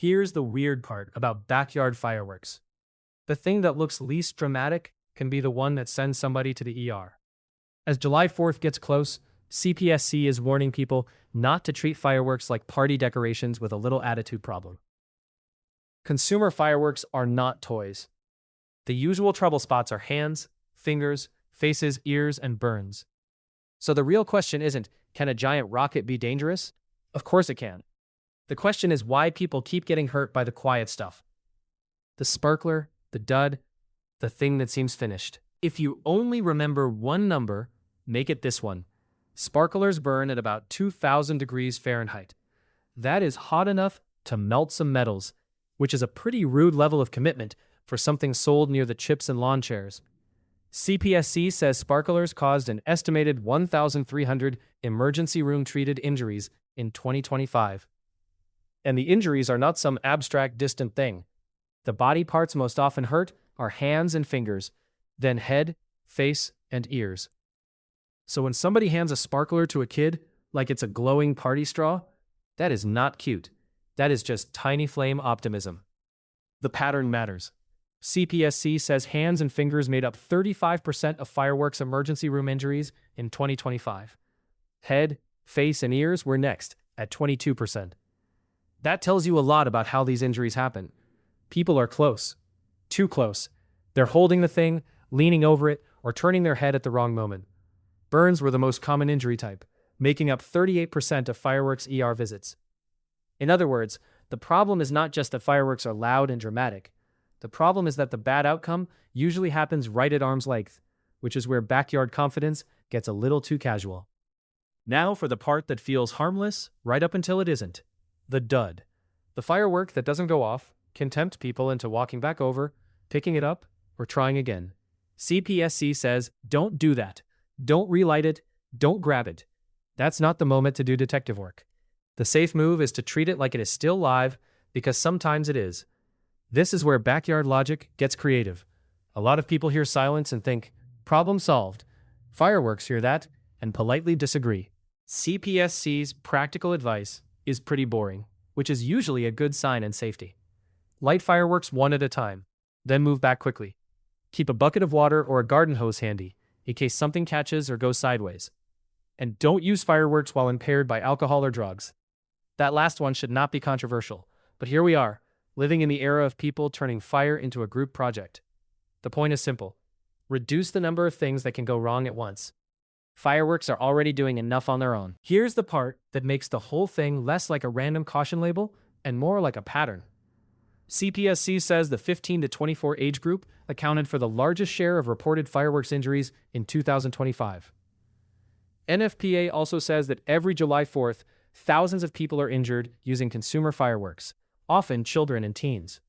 Here's the weird part about backyard fireworks. The thing that looks least dramatic can be the one that sends somebody to the ER. As July 4th gets close, CPSC is warning people not to treat fireworks like party decorations with a little attitude problem. Consumer fireworks are not toys. The usual trouble spots are hands, fingers, faces, ears, and burns. So the real question isn't, can a giant rocket be dangerous? Of course it can. The question is why people keep getting hurt by the quiet stuff. The sparkler, the dud, the thing that seems finished. If you only remember one number, make it this one. Sparklers burn at about 2,000 degrees Fahrenheit. That is hot enough to melt some metals, which is a pretty rude level of commitment for something sold near the chips and lawn chairs. CPSC says sparklers caused an estimated 1,300 emergency room-treated injuries in 2025. And the injuries are not some abstract, distant thing. The body parts most often hurt are hands and fingers, then head, face, and ears. So when somebody hands a sparkler to a kid like it's a glowing party straw, that is not cute. That is just tiny flame optimism. The pattern matters. CPSC says hands and fingers made up 35% of fireworks emergency room injuries in 2025. Head, face, and ears were next, at 22%. That tells you a lot about how these injuries happen. People are close. Too close. They're holding the thing, leaning over it, or turning their head at the wrong moment. Burns were the most common injury type, making up 38% of fireworks ER visits. In other words, the problem is not just that fireworks are loud and dramatic. The problem is that the bad outcome usually happens right at arm's length, which is where backyard confidence gets a little too casual. Now for the part that feels harmless right up until it isn't. The dud. The firework that doesn't go off can tempt people into walking back over, picking it up, or trying again. CPSC says, don't do that. Don't relight it. Don't grab it. That's not the moment to do detective work. The safe move is to treat it like it is still live, because sometimes it is. This is where backyard logic gets creative. A lot of people hear silence and think, problem solved. Fireworks hear that and politely disagree. CPSC's practical advice is pretty boring, which is usually a good sign in safety. Light fireworks one at a time, then move back quickly. Keep a bucket of water or a garden hose handy, in case something catches or goes sideways. And don't use fireworks while impaired by alcohol or drugs. That last one should not be controversial, but here we are, living in the era of people turning fire into a group project. The point is simple. Reduce the number of things that can go wrong at once. Fireworks are already doing enough on their own. Here's the part that makes the whole thing less like a random caution label and more like a pattern. CPSC says the 15 to 24 age group accounted for the largest share of reported fireworks injuries in 2025. NFPA also says that every July 4th, thousands of people are injured using consumer fireworks, often children and teens.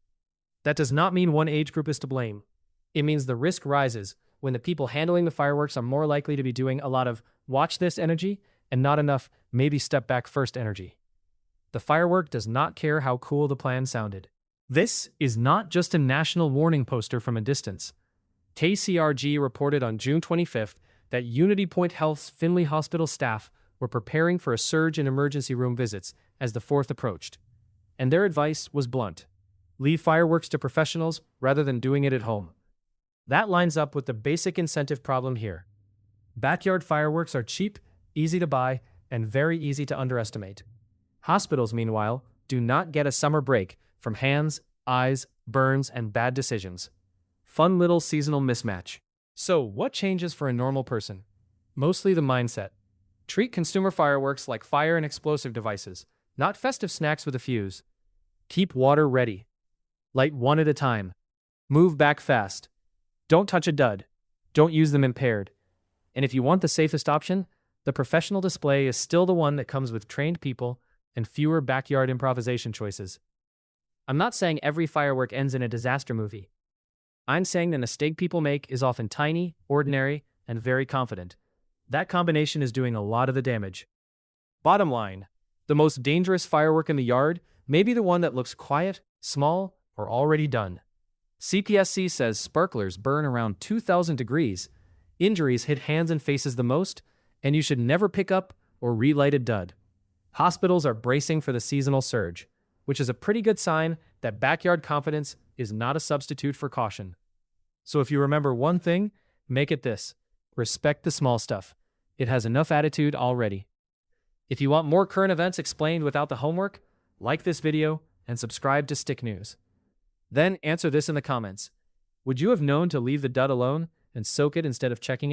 That does not mean one age group is to blame. It means the risk rises when the people handling the fireworks are more likely to be doing a lot of watch this energy and not enough maybe step back first energy. The firework does not care how cool the plan sounded. This is not just a national warning poster from a distance. KCRG reported on June 25th that Unity Point Health's Finley Hospital staff were preparing for a surge in emergency room visits as the 4th approached. And their advice was blunt. Leave fireworks to professionals rather than doing it at home. That lines up with the basic incentive problem here. Backyard fireworks are cheap, easy to buy, and very easy to underestimate. Hospitals, meanwhile, do not get a summer break from hands, eyes, burns, and bad decisions. Fun little seasonal mismatch. So, what changes for a normal person? Mostly the mindset. Treat consumer fireworks like fire and explosive devices, not festive snacks with a fuse. Keep water ready. Light one at a time. Move back fast. Don't touch a dud. Don't use them impaired. And if you want the safest option, the professional display is still the one that comes with trained people and fewer backyard improvisation choices. I'm not saying every firework ends in a disaster movie. I'm saying the mistake people make is often tiny, ordinary, and very confident. That combination is doing a lot of the damage. Bottom line, the most dangerous firework in the yard may be the one that looks quiet, small, or already done. CPSC says sparklers burn around 2,000 degrees, injuries hit hands and faces the most, and you should never pick up or relight a dud. Hospitals are bracing for the seasonal surge. which is a pretty good sign that backyard confidence is not a substitute for caution. So if you remember one thing, make it this: respect the small stuff. It has enough attitude already. If you want more current events explained without the homework, like this video and subscribe to Stick News. Then answer this in the comments. Would you have known to leave the dud alone and soak it instead of checking it?